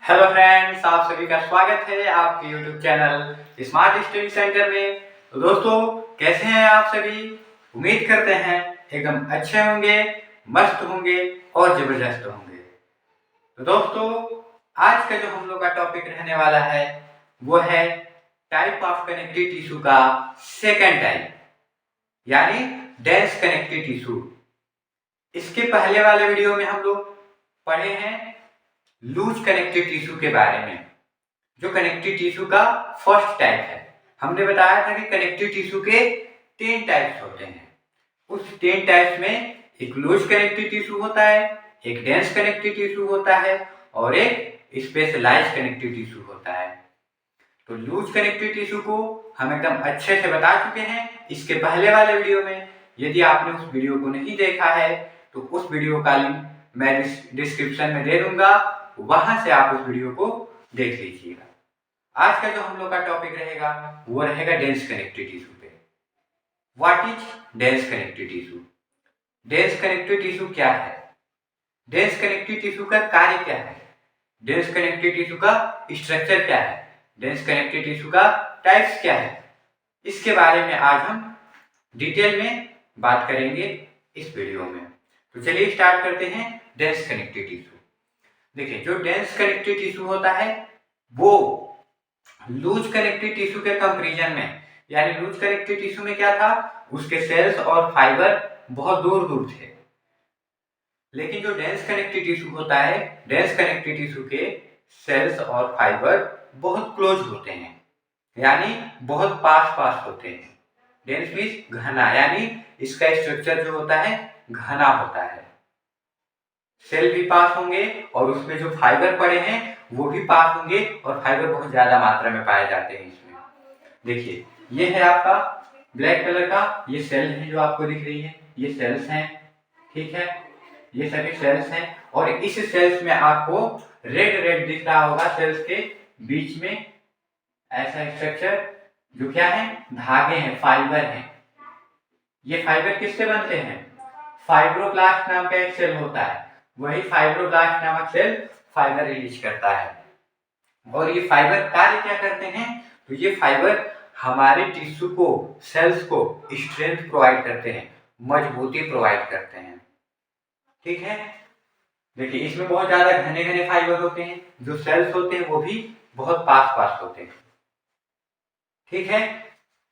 Hello friends, आप सभी का स्वागत है आपके YouTube channel smart study centre में। तो दोस्तों, कैसे हैं आप सभी? उम्मीद करते हैं एकदम अच्छे होंगे, मस्त होंगे और जबरदस्त होंगे। तो दोस्तों, आज का जो हम लोग का टॉपिक रहने वाला है वो है टाइप ऑफ कनेक्टिव टिश्यू का सेकेंड टाइप, यानी डेंस कनेक्टिव टिश्यू। इसके पहले वाले वीडियो में हम लोग पढ़े हैं लूज कनेक्टिव टिश्यू के बारे में, जो कनेक्टिव टिश्यू का फर्स्ट टाइप है। हमने बताया था कि कनेक्टिव टिश्यू के 10 टाइप्स होते हैं। उस 10 टाइप्स में एक लूज कनेक्टिव टिश्यू होता है, एक डेंस कनेक्टिव टिश्यू होता है और एक स्पेशलाइज्ड कनेक्टिव टिश्यू होता है। तो लूज कनेक्टिव टिश्यू को हम एकदम अच्छे से बता चुके हैं इसके पहले वाले वीडियो में। यदि आपने उस वीडियो को नहीं देखा है तो उस वीडियो का लिंक मैं डिस्क्रिप्शन में दे दूंगा, वहां से आप उस वीडियो को देख लीजिएगा। आज का जो हम लोग का टॉपिक रहेगा वो रहेगा डेंस कनेक्टिव टिश्यू पे। What is dense connective tissue? Dense connective tissue क्या है? डेंस कनेक्टिव टिश्यू का कार्य क्या है? डेंस कनेक्टिव टिश्यू का स्ट्रक्चर क्या है? डेंस कनेक्टिव टिश्यू का टाइप्स क्या है? इसके बारे में आज हम डिटेल में बात करेंगे इस वीडियो में। तो चलिए स्टार्ट करते हैं डेंस कनेक्टिव टिश्यू। देखिए, जो डेंस कनेक्टिव टिश्यू होता है वो लूज कनेक्टिव टिश्यू के कंपैरिजन में, यानी लूज कनेक्टिव टिश्यू में क्या था, उसके सेल्स और फाइबर बहुत दूर दूर थे। लेकिन जो डेंस कनेक्टिव टिश्यू होता है, डेंस कनेक्टिव टिश्यू के सेल्स और फाइबर बहुत क्लोज होते हैं, यानी बहुत पास पास होते हैं। डेंस मीन्स घना, यानी इसका स्ट्रक्चर जो होता है घना होता है। सेल भी पास होंगे और उसमें जो फाइबर पड़े हैं वो भी पास होंगे और फाइबर बहुत ज्यादा मात्रा में पाए जाते हैं इसमें। देखिए, ये है आपका ब्लैक कलर का, ये सेल है जो आपको दिख रही है, ये सेल्स हैं, ठीक है, ये सभी सेल्स हैं। और इस सेल्स में आपको रेड रेड दिख रहा होगा, सेल्स के बीच में ऐसा स्ट्रक्चर जो क्या है, धागे हैं, फाइबर हैं। ये फाइबर किससे बनते हैं? फाइब्रोब्लास्ट नाम का एक सेल होता है, वही फाइब्रोब्लास्ट नामक सेल फाइबर रिलीज करता है। और ये फाइबर कार्य क्या करते हैं? तो ये फाइबर हमारे टिश्यू को, सेल्स को स्ट्रेंथ प्रोवाइड करते हैं, मजबूती प्रोवाइड करते हैं, ठीक है। देखिए, इसमें बहुत ज्यादा घने घने फाइबर होते हैं, जो सेल्स होते हैं वो भी बहुत पास पास होते हैं, ठीक है।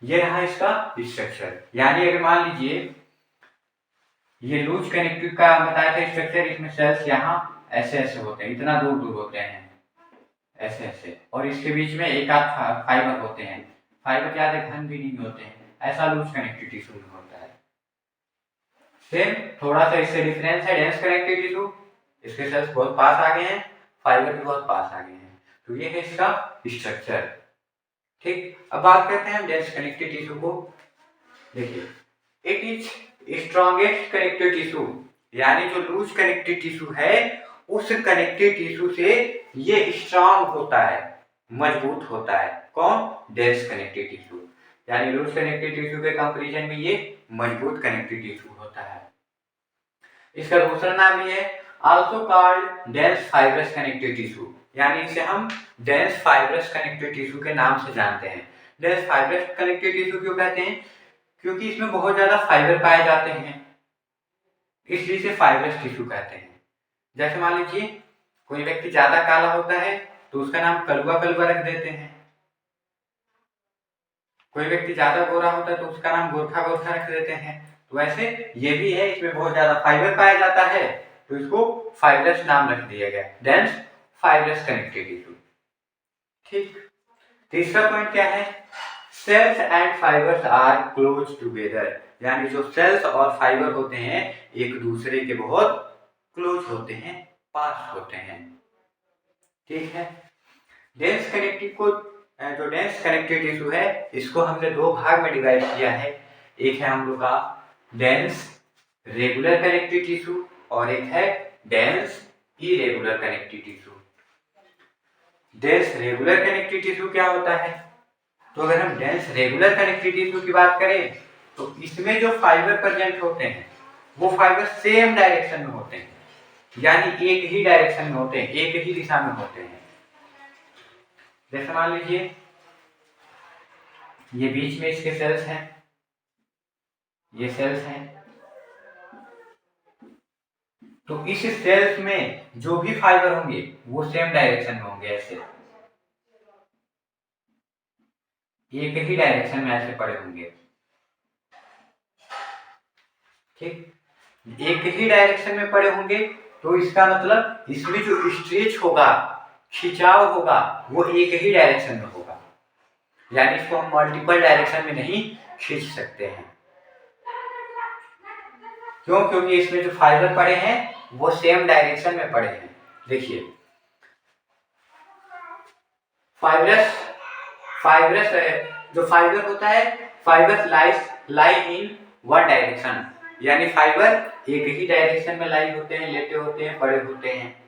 ये रहा इसका स्ट्रक्चर। यानी अगर मान लीजिए ये लूज कनेक्टिव का बताया था स्ट्रक्चर, इसमें सेल्स यहाँ ऐसे ऐसे होते हैं, इतना दूर दूर होते हैं, ऐसे ऐसे, और इसके बीच में एक आध फाइबर होते हैं। फाइबर ज्यादा घन भी नहीं होते हैं, ऐसा लूज कनेक्टिव टिश्यू में होता है। सेम थोड़ा सा इससे डिफरेंस है डेंस कनेक्टिव टिश्यू, इसके सेल्स बहुत पास आ गए हैं, फाइबर भी बहुत पास आ गए हैं। तो ये है इसका स्ट्रक्चर, ठीक। अब बात करते हैं डेंस कनेक्टिव टिश्यू को। देखिए, it is strongest connective tissue, यानी जो लूज कनेक्टिव टिश्यू है उस कनेक्टिव टिश्यू से ये स्ट्रांग होता है, मजबूत होता है। कौन? Dense connective tissue. यानी लूज कनेक्टिव टिश्यू के कंपैरिजन में ये मजबूत कनेक्टिव टिश्यू होता है। इसका दूसरा नाम ये है also called dense fibrous connective tissue, यानी इसे हम डेंस फाइब्रस कनेक्टिव टिश्यू के नाम से जानते हैं। डेंस फाइब्रस कनेक्टिव टिश्यू क्यों कहते हैं? क्योंकि इसमें बहुत ज्यादा फाइबर पाए जाते हैं, इसलिए इसे फाइब्रस टिश्यू कहते हैं। जैसे मान लीजिए कोई व्यक्ति ज्यादा काला होता है तो उसका नाम कलुआ कलुआ रख देते हैं। कोई व्यक्ति ज्यादा गोरा होता है तो उसका नाम गोरखा गोरखा रख देते हैं। तो वैसे ये भी है, इसमें बहुत ज्यादा फाइबर पाया जाता है तो इसको फाइब्रस नाम रख दिया गया, डेंस फाइब्रस कनेक्टिव टिश्यू, ठीक। तीसरा पॉइंट क्या है? Cells and fibres are close together, यानी जो सेल्स और फाइबर होते हैं एक दूसरे के बहुत क्लोज होते हैं, पास होते हैं, ठीक है। डेंस कनेक्टिव को, जो डेंस कनेक्टिव टिश्यू है इसको हमने दो भाग में डिवाइड किया है। एक है हम लोग का डेंस रेगुलर कनेक्टिव टिश्यू और एक है dense irregular connective tissue. Dense regular connective tissue क्या होता है? तो अगर हम डेंस रेगुलर कनेक्टिव टिश्यू की बात करें तो इसमें जो फाइबर प्रेजेंट होते हैं वो फाइबर सेम डायरेक्शन में होते हैं, यानी एक ही डायरेक्शन में होते हैं, एक ही दिशा में होते हैं। जैसे मान लीजिए ये बीच में इसके सेल्स हैं, ये सेल्स हैं, तो इस सेल्स में जो भी फाइबर होंगे वो सेम डायरेक्शन में होंगे, ऐसे एक ही डायरेक्शन में ऐसे पड़े होंगे। ठीक, एक ही डायरेक्शन में पड़े होंगे तो इसका मतलब इसमें जो स्ट्रेच होगा, खिंचाव होगा, वो एक ही डायरेक्शन में होगा, यानी इसको हम मल्टीपल डायरेक्शन में नहीं खींच सकते हैं। क्यों? क्योंकि इसमें जो फाइबर पड़े हैं वो सेम डायरेक्शन में पड़े हैं। देखिए फाइब्रस जो फाइबर होता है, fibre lie in one direction, यानी फाइबर एक ही डायरेक्शन में लाई होते हैं, लेटे होते हैं, पड़े होते हैं।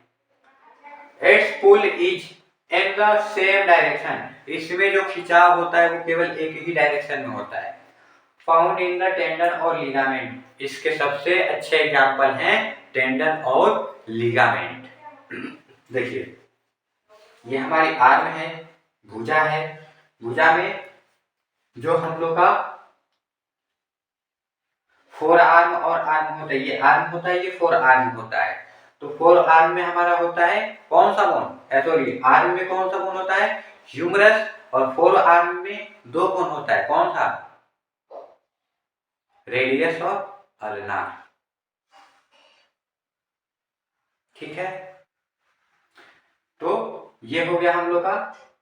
Its pull is in the same direction, इसमें जो खिंचाव होता है वो केवल एक ही डायरेक्शन में होता है। फाउंड इन द टेंडन और लिगामेंट, इसके सबसे अच्छे एग्जाम्पल हैं टेंडन और लिगामेंट। देखिए ये हमारी आर्म है, भुजा है, भुजा में जो हम लोग का फोर आर्म और आर्म होता है, ये आर्म होता है, ये फोर आर्म होता है। तो फोर आर्म में हमारा होता है कौन सा बोन, सॉरी आर्म में कौन सा बोन होता है, ह्यूमरस, और फोर आर्म में दो बोन होता है, कौन सा, रेडियस और अल्नार। ठीक है, तो ये हो गया हम लोग का।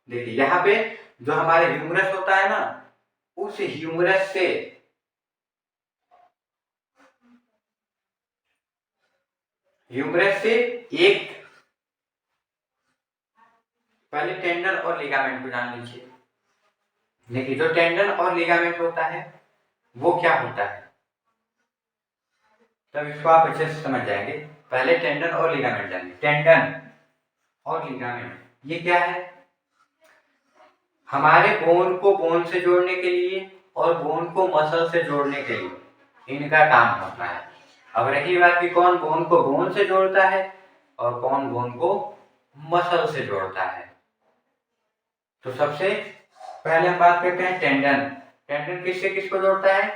देखिए यहाँ पे जो हमारे ह्यूमरस होता है ना, उस ह्यूमरस से एक, पहले टेंडन और लिगामेंट को जान लीजिए। देखिए जो टेंडन और लिगामेंट होता है वो क्या होता है, तब इसको आप अच्छे से समझ जाएंगे। पहले टेंडन और लिगामेंट जानिए। टेंडन और लिगामेंट ये क्या है, हमारे बोन को बोन से जोड़ने के लिए और बोन को मसल से जोड़ने के लिए इनका काम होता है। अब रही बात कि कौन बोन को बोन से जोड़ता है और कौन बोन को मसल से जोड़ता है, तो सबसे पहले हम बात करते हैं टेंडन। टेंडन किससे किसको जोड़ता है,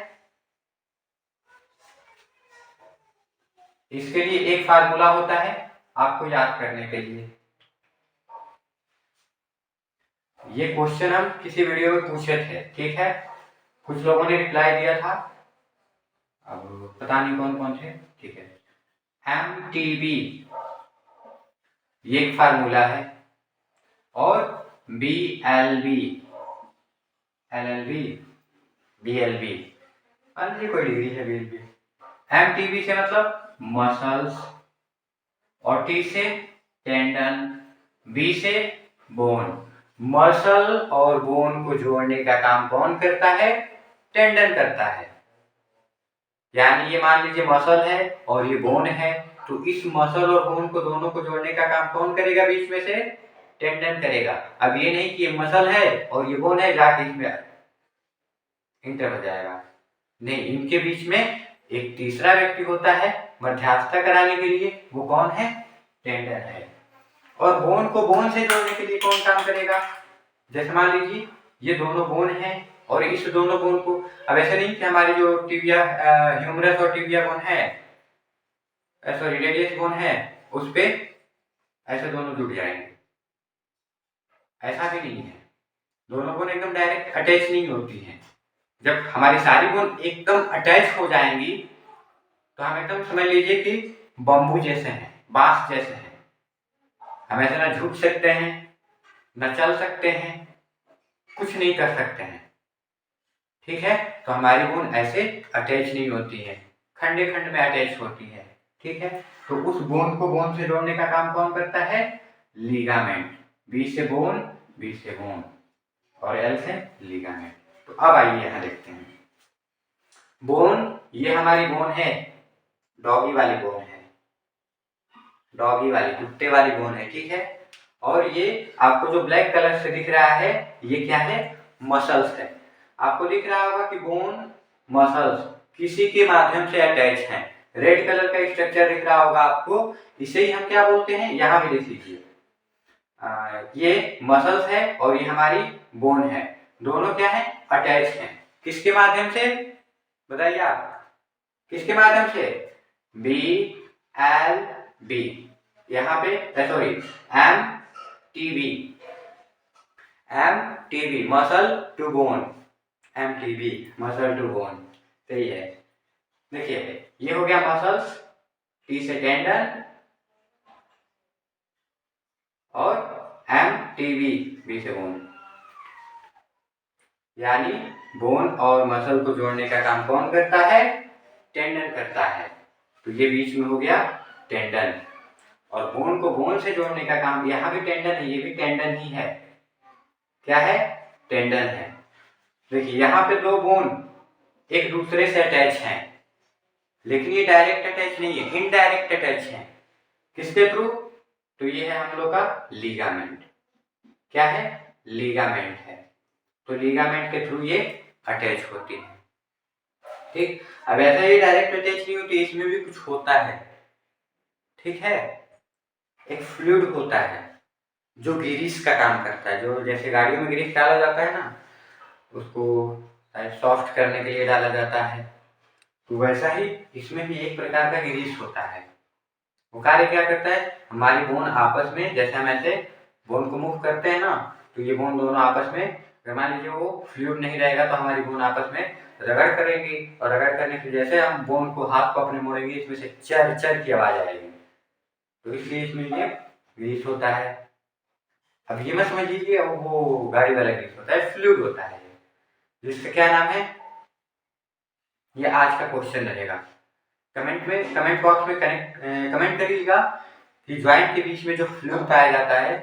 इसके लिए एक फार्मूला होता है आपको याद करने के लिए। ये क्वेश्चन हम किसी वीडियो में पूछे थे, ठीक है, कुछ लोगों ने रिप्लाई दिया था, अब पता नहीं कौन कौन थे। ठीक है, MTB ये एक फार्मूला है, और BLB, LLB, BLB अन्य कोई डिग्री है BLB। MTB से मतलब मसल्स, और T से टेंडन, B से बोन। मसल और बोन को जोड़ने का काम कौन करता है, टेंडन करता है। यानी ये मान लीजिए मसल है और ये बोन है, तो इस मसल और बोन को दोनों को जोड़ने का काम कौन करेगा, बीच में से टेंडन करेगा। अब ये नहीं कि ये मसल है और ये बोन है जाके इसमें इंटर हो जाएगा, नहीं, इनके बीच में एक तीसरा व्यक्ति होता है मध्यस्थता कराने के लिए, वो कौन है, टेंडन है। और बोन को बोन से जोड़ने के लिए कौन काम करेगा, जैसे मान लीजिए ये दोनों बोन हैं और इस दोनों बोन को, अब ऐसा नहीं कि हमारे जो टिबिया ह्यूमरस और टिबिया बोन है, सॉरी रेडियस बोन है, उस पे ऐसे दोनों जुड़ जाएंगे, ऐसा भी नहीं है। दोनों बोन एकदम डायरेक्ट अटैच नहीं होती हैं। जब हमारी सारी बोन एकदम अटैच हो जाएंगी तो हम एकदम समझ लीजिए कि बम्बू जैसे हैं, बांस जैसे हैं, हम ऐसे ना झुक सकते हैं, न चल सकते हैं, कुछ नहीं कर सकते हैं। ठीक है, तो हमारी बोन ऐसे अटैच नहीं होती है, खंडे खंड में अटैच होती है। ठीक है, तो उस बोन को बोन से जोड़ने का काम कौन करता है, लिगामेंट। बी से बोन, बी से बोन, और एल से लिगामेंट। तो अब आइए यहाँ देखते हैं बोन, ये हमारी बोन है, डॉगी वाली बोन है, डॉगी वाली, कुत्ते वाली बोन है। ठीक है, और ये आपको जो ब्लैक कलर से दिख रहा है ये क्या है, मसल्स है। आपको दिख रहा होगा कि बोन मसल्स किसी के माध्यम से अटैच हैं। रेड कलर का स्ट्रक्चर दिख रहा होगा आपको, इसे ही हम क्या बोलते हैं, यहाँ भी देख लीजिए, ये मसल्स है और ये हमारी बोन है, दोनों क्या है, अटैच हैं। किसके माध्यम से, बताइए आप, किसके माध्यम से, बी एल बी, यहाँ पे sorry M T B, M T B muscle to bone, M T B muscle to bone, सही है। देखिए ये हो गया मसल्स, टी से टेंडन और एम टी बी, बी से बोन, यानी बोन और मसल को जोड़ने का काम कौन करता है, टेंडन करता है। तो ये बीच में हो गया टेंडन, और बोन को बोन से जोड़ने का काम, यहाँ भी टेंडन है, ये भी टेंडन ही है, क्या है, टेंडन है। देखिए यहाँ पे दो बोन एक दूसरे से अटैच हैं, लेकिन ये डायरेक्ट अटैच नहीं है, इनडायरेक्ट अटैच है। किसके थ्रू, तो ये है हम लोग का लीगामेंट, क्या है, लीगामेंट है। तो लीगामेंट के थ्रू ये अटैच होती है, ठीक। अब ऐसा ही डायरेक्ट अटैच नहीं होती, इसमें भी कुछ होता है, ठीक है। एक फ्लूइड होता है जो ग्रीस का काम करता है, जो जैसे गाड़ियों में ग्रीस डाला जाता है ना, उसको सॉफ्ट करने के लिए डाला जाता है, तो वैसा ही इसमें भी एक प्रकार का ग्रीस होता है। वो कार्य क्या करता है, हमारी बोन आपस में, जैसे हम ऐसे बोन को मूव करते हैं ना, तो ये बोन दोनों आपस में, अगर मान लीजिए वो फ्लूइड नहीं रहेगा तो हमारी बोन आपस में रगड़ करेगी, और रगड़ करने की जैसे हम बोन को, हाथ को अपने मोड़ेंगे, इसमें से चर चर की आवाज आएगी, तो इसलिए इसमें ये ग्रीस होता है। अब ये मत समझ लीजिए वो गाड़ी वाला ग्रीस होता है, फ्लूइड होता है, जिसका क्या नाम है, ये आज का क्वेश्चन रहेगा। कमेंट बॉक्स में कमेंट करिएगा कि ज्वाइंट के बीच में जो फ्लूइड पाया जाता है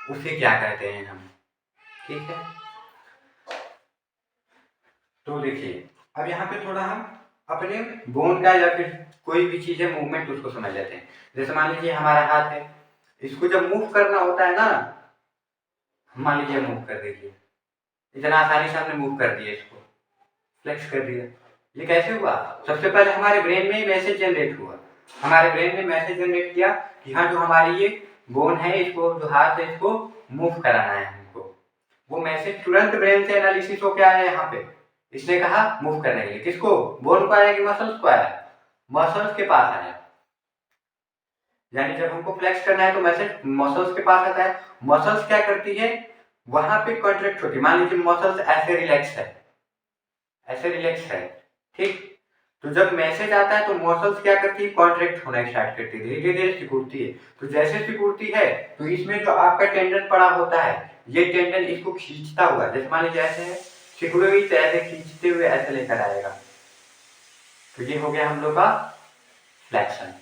उसे क्या कहते हैं हम, ठीक है। तो देखिए अब यहाँ पे थोड़ा हम अपने बोन का या फिर कोई भी चीज है मूवमेंट उसको समझ लेते हैं। जैसे मान लीजिए हमारा हाथ है, इसको जब मूव करना होता है ना, मान लीजिए मूव कर दीजिए, इतना आसानी से हमने मूव कर दिया, इसको फ्लेक्स कर दिया, ये कैसे हुआ, सबसे पहले हमारे ब्रेन में मैसेज जनरेट हुआ, हमारे ब्रेन ने मैसेज जनरेट किया कि हाँ जो हमारी ये बोन है, इसको जो हाथ है इसको मूव कराना है हमको। वो मैसेज तुरंत ब्रेन से एनालिसिस होकर आया यहाँ पे, इसने कहा मूव करने के लिए, किसको, बोन को आया कि मसल्स को आया, मसल्स के पास आया। यानी जब हमको फ्लेक्स करना है तो मैसेज मसल्स के पास आता है। मसल्स क्या करती है, वहां पे कॉन्ट्रैक्ट होती है, मान लीजिए मसल्स ऐसे रिलैक्स है, ऐसे रिलैक्स है, ठीक। तो जब मैसेज आता है तो मसल्स क्या करती है, कॉन्ट्रैक्ट होना स्टार्ट करती है, धीरे धीरे सिकुड़ती है। तो जैसे सिकुड़ती है तो इसमें जो आपका टेंडन पड़ा होता है, ये टेंडन इसको खींचता हुआ, जैसे मान लीजिए ऐसे है, सिकुड़ेगी तो ऐसे खींचते हुए ऐसे लेकर आएगा, तो ये हो गया हम लोग का फ्लेक्शन,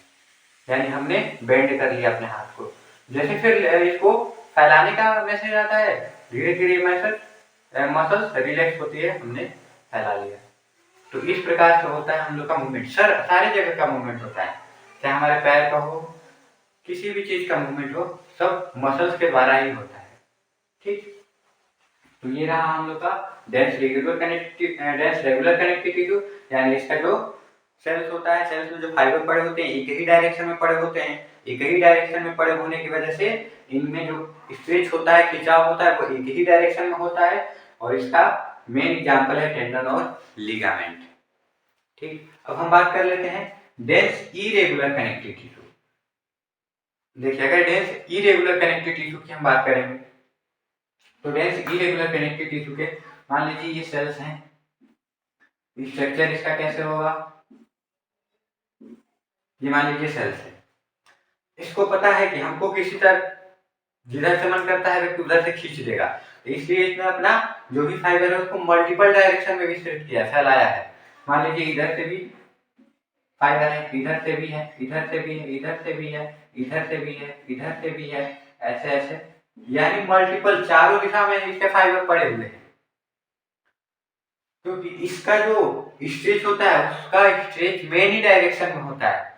यानी हमने बेंड कर लिया अपने हाथ को। जैसे फिर इसको फैलाने का मैसेज आता है, धीरे धीरे मैसेज मसल्स रिलैक्स होती है, हमने फैला लिया। तो इस प्रकार से होता है हम लोग का मूवमेंट, सारे जगह का मूवमेंट होता है, चाहे हमारे पैर का हो, किसी भी चीज का मूवमेंट हो, सब मसल्स के द्वारा ही होता है, ठीक। तो ये रहा हम लोग का डेंस रेगुलर कनेक्टिव टिश्यू, यानी इसका जो सेल्स होता है, सेल्स में जो फाइबर पड़े होते हैं एक ही डायरेक्शन में पड़े होते हैं, एक ही डायरेक्शन में पड़े होने की वजह से इनमें जो स्ट्रेच होता है, खिंचाव होता है, वो एक ही डायरेक्शन में होता है, और इसका मेन एग्जांपल है टेंडन और लिगामेंट, ठीक। अब हम बात कर लेते हैं डेंस इरेगुलर कनेक्टिव टिश्यू। देखिए अगर डेंस इरेगुलर कनेक्टिव टिश्यू की हम बात करेंगे, तो डेंस इरेगुलर कनेक्टिव टिश्यू के मान लीजिए ये सेल्स हैं, स्ट्रक्चर इसका कैसे होगा, ये मान लीजिए सेल्स है, इसको पता है कि हमको किसी तरह जिधर से मन करता है व्यक्ति उधर से खींच देगा, इसलिए इसने अपना जो भी फाइबर है उसको मल्टीपल डायरेक्शन में विस्तृत किया, फैलाया है। मान लीजिए इधर से भी फाइबर है, इधर से भी है, इधर से भी है, इधर से भी है, इधर से भी है, इधर से भी है, ऐसे ऐसे, यानी मल्टीपल चारों दिशा में इसके फाइबर पड़े हुए हैं। क्योंकि इसका जो स्ट्रेच होता है उसका स्ट्रेच मेन ही डायरेक्शन में होता है,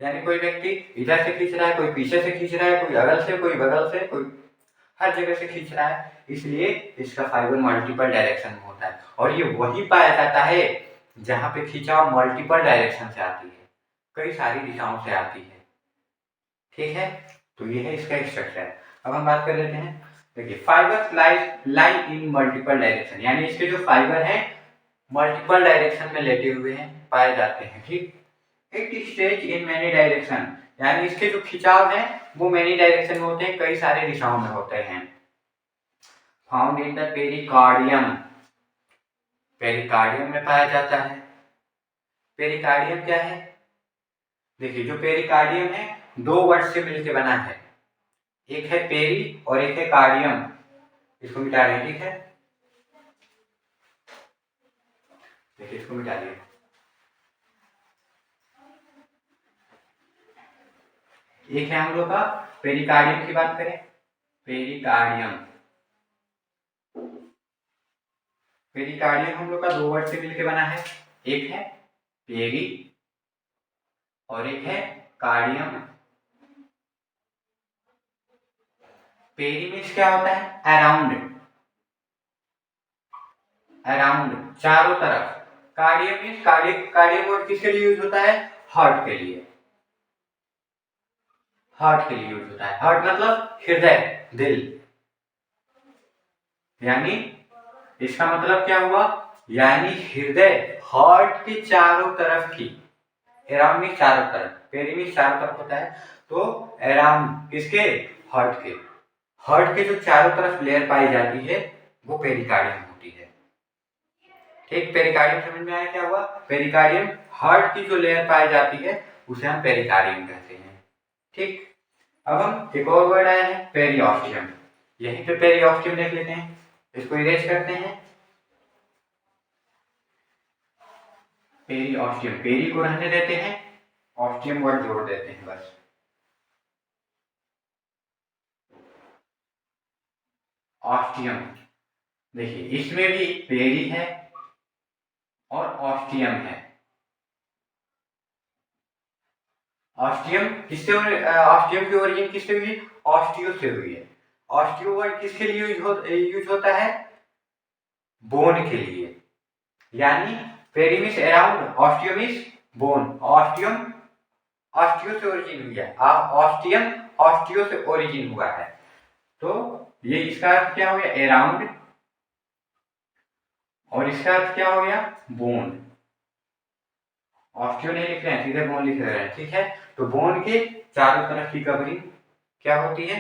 यानी कोई व्यक्ति इधर से खींच रहा है, कोई पीछे से खींच रहा है, कोई अगल से, कोई बगल से, कोई हर जगह से खींच रहा है, इसलिए इसका फाइबर मल्टीपल डायरेक्शन में होता है। और ये वही पाया जाता है जहां पे खिंचाव मल्टीपल डायरेक्शन से आती है, कई सारी दिशाओं से आती है, ठीक है। तो ये है इसका स्ट्रक्चर। अब हम बात कर लेते हैं। देखिए फाइबर्स लाई इन मल्टीपल डायरेक्शन, यानी इसके जो फाइबर हैं मल्टीपल डायरेक्शन में लेटे हुए हैं पाए जाते हैं। ठीक, it stretch in many direction, यानी इसके जो खिंचाव हैं वो मैनी डायरेक्शन में होते हैं, कई सारे दिशाओं में होते हैं। Found in the pericardium, pericardium में पाया जाता है। पेरिकार्डियम क्या है? देखिए जो पेरिकार्डियम है दो वर्ड से मिलकर बना है, एक है पेरी और एक है कार्डियम। इसको मिटा रहे हैं, ठीक है, देखिए इसको मिटा दिए। एक है हम लोग का पेरिकार्डियम की बात करें, पेरिकार्डियम, पेरिकार्डियम हम लोग का दो वर्ड से मिलकर बना है, एक है पेरी और एक है कार्डियम। पेरी मीन्स क्या होता है? अराउंड, अराउंड चारों तरफ। कार्डियम मीन्स कार्डियम वर्ड किसके लिए यूज होता है? हार्ट के लिए, हार्ट के लिए यूज होता है। हार्ट मतलब हृदय, दिल, यानी इसका मतलब क्या हुआ? यानी हृदय, हार्ट के चारों तरफ की, अराउंड में चारों तरफ, पेरी में चारों तरफ होता है, तो अराउंड किसके? हार्ट के, हार्ट के जो चारों तरफ लेयर पाई जाती है वो पेरिकार्डियम होती है। ठीक, पेरिकार्डियम समझ में आया क्या हुआ? पेरिकार्डियम हार्ट की जो लेयर पाई जाती है उसे हम पेरिकार्डियम कहते हैं। ठीक, अब हम एक और वर्ड आया है पेरिऑस्टियम, यहीं पे पेरिऑस्टियम देख लेते हैं, इसको इरेज करते हैं। पेरिऑस्टियम, पेरी को रहने देते हैं, ऑस्टियम वर्ड जोड़ देते हैं बस। ऑस्टियम, देखिए इसमें भी पेरी है और ऑस्टियम है। ऑस्टियम किससे, ऑस्टियम की ओरिजिन किससे हुई? ऑस्टियो से हुई है। ऑस्टियो वर्ड किसके लिए यूज होता है? बोन के लिए, यानी peri means around, osteo means bone. Osteum osteo से ओरिजिन हुई है, ऑस्टियम ऑस्टियो से ओरिजिन हुआ है, तो ये इसका अर्थ क्या हो गया? अराउंड, और इसका अर्थ क्या हो गया? बोन। ऑस्टियो नहीं लिख रहे हैं, सीधे बोन लिख रहे हैं, ठीक है। तो बोन के चारों तरफ की कवरिंग क्या होती है?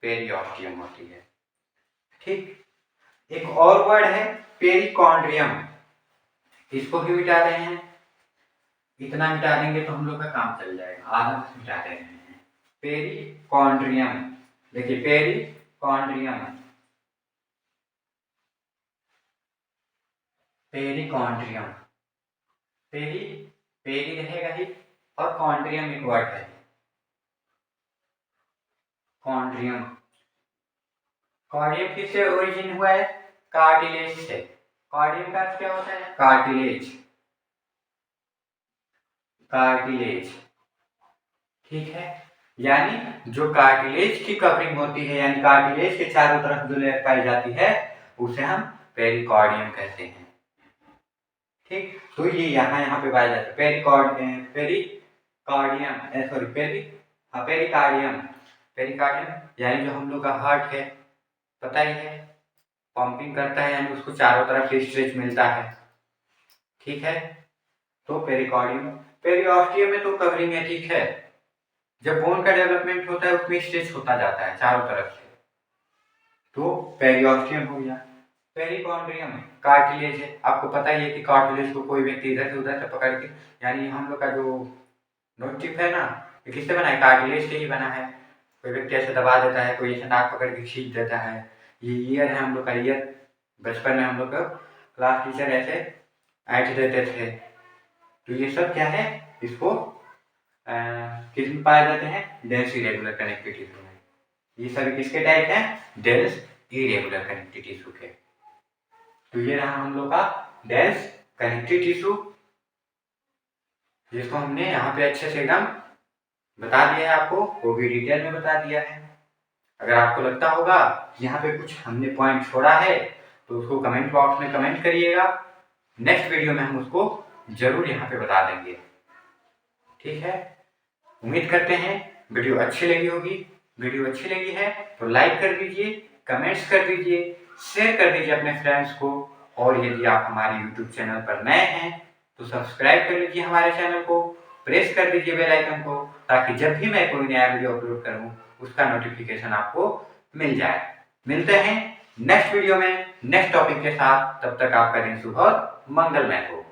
पेरिऑस्टियम होती है। ठीक, एक और वर्ड है पेरिकॉन्ड्रियम, इसको भी मिटा रहे हैं, इतना मिटा देंगे तो हम लोग का काम चल जाएगा, आधा बस मिटा रहे हैं। पेरिकॉन्ड्रियम, देखिए पेरिकॉन्ड्रियम, पेरिकॉन्ड्रियम, पेरी पेरी रहेगा ही, और कॉन्ड्रियम एक वर्ड है, कॉन्ड्रियम। कार्डियम किससे ओरिजिन हुआ है? कार्टिलेज से। कार्डियम का अर्थ क्या होता है? कार्टिलेज, कार्टिलेज, ठीक है, यानी जो कार्टिलेज की कवरिंग होती है, यानी कार्टिलेज के चारों तरफ जो लेयर पाई जाती है उसे हम पेरिकॉर्डियम कहते हैं। ठीक, तो ये यहाँ पे पाया जाता है पेरिकॉर्डियम, पेरिकार्डियम, पेरिकार्डियम यानी जो हम लोग का हार्ट है, पता ही है, पंपिंग करता है, यानी उसको चारों तरफ से स्ट्रेच मिलता है, ठीक है, तो पेरिकॉर्डियम। पेरिऑस्टियम में तो कवरिंग है, ठीक है, जब बोन का डेवलपमेंट होता है उसमें स्ट्रेच होता जाता है चारों तरफ से, तो पेरिऑस्टियम हो गया। पेरिकॉन्ड्रियम कार्टिलेज है, आपको पता ही है कि कार्टिलेज को कोई व्यक्ति इधर से उधर से पकड़ के, यानी हम लोग का जो नोट टिप है ना, ये किससे बना है? कार्टिलेज से ही बना है। कोई व्यक्ति ऐसे दबा देता है, कोई ऐसे नाक पकड़ के खींच देता है, ये ईयर है हम लोग का, ईयर बचपन में हम लोग को क्लास टीचर ऐसे ऐंठ देते थे, तो ये सब क्या है? इसको किस में पाए जाते हैं? डेंस इरेगुलर कनेक्टिव टिश्यू में। ये सभी किसके टाइप हैं? डेंस इरेगुलर कनेक्टिव टिश्यू के। तो ये रहा हम लोग का डेंस कनेक्टिव टिश्यू, जिसको हमने यहाँ पे अच्छे से एकदम बता दिया है, आपको वो भी डिटेल में बता दिया है। अगर आपको लगता होगा यहाँ पे कुछ हमने पॉइंट छोड़ा है तो उसको कमेंट बॉक्स में कमेंट करिएगा, नेक्स्ट वीडियो में हम उसको जरूर यहाँ पे बता देंगे, ठीक है। उम्मीद करते हैं वीडियो अच्छी लगी होगी। वीडियो अच्छी लगी है तो लाइक कर दीजिए, कमेंट्स कर दीजिए, शेयर कर दीजिए अपने फ्रेंड्स को। और यदि आप हमारे यूट्यूब चैनल पर नए हैं तो सब्सक्राइब कर लीजिए हमारे चैनल को, प्रेस कर दीजिए बेल आइकन को, ताकि जब भी मैं कोई नया वीडियो अपलोड करूं उसका नोटिफिकेशन आपको मिल जाए। मिलते हैं नेक्स्ट वीडियो में नेक्स्ट टॉपिक के साथ। तब तक आपका दिन शुभ और मंगलमय हो।